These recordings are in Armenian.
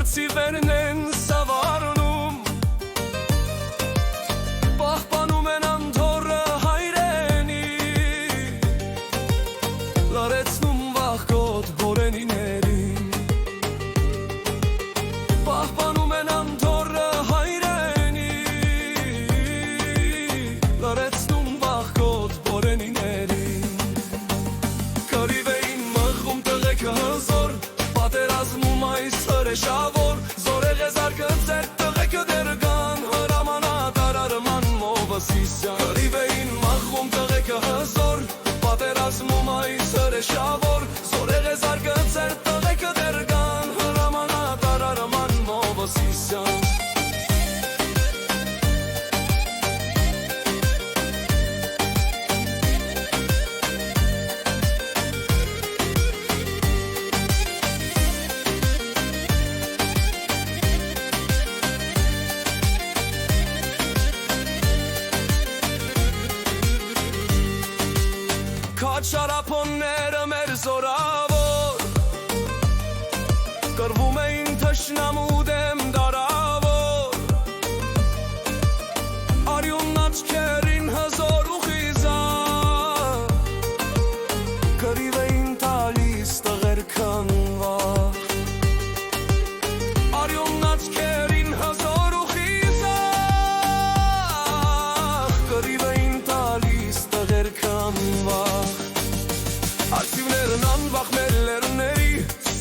Մրցի վերն են սավարնում, պահպանում են անդորը հայրենի, լարեցնում վախկոտ հորենիներին, պահպանում են անդորը հայրենի, լարեցնում վախկոտ հորենիներին։ Կռիվ էին մղում տղեկը հզոր, պատերազմում այս հրեշավոր, զորեղ է զարկծեր տղեկը դեր կան, հրամանատար Արման Մովսիսյան։ Կռիվ էին մղում տղեկը հզոր, պատերազմում այս հրեշավոր, զորեղ է զարկծեր տղեկը դեր կան, հրամանատար Արման Մովսիսյան։ Քաջ շարափոնները մեր զորավոր, կռվում էին թշնամու դեմ դարավոր, արյունն աչքերին հզոր ու խիզախ, կռիվ էին տալիս տղեր քանվախ, արյունն աչքերին հզոր ու խիզախ, կռիվ էին տալիս տղեր քանվախ։ Արսիվներն անվախ մեր լերների,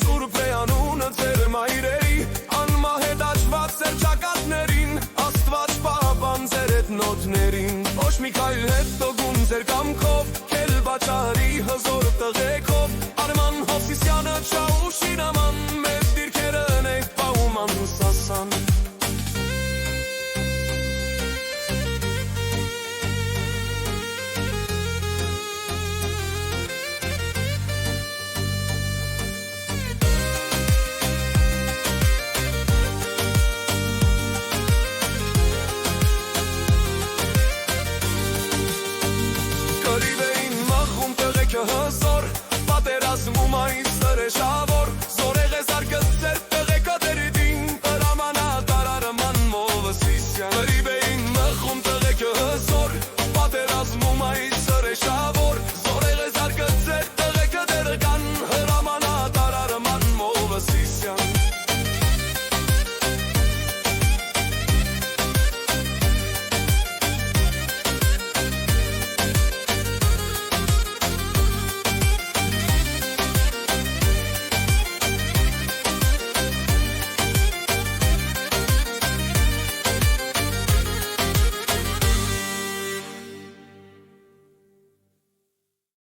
սուրբ է անունը ձեր մայրերի, անմահեդաչված ձեր ճակատներին, Աստված պահապան ձեր էթնոտներին, ոչ Միքայել հետ տոգուն ձեր կամքով, քել բաճարի հզոր տղեկով, Արման Հովսիսյանը Չաուշի նման, մեծ դիրքերն եք պահում անսասան։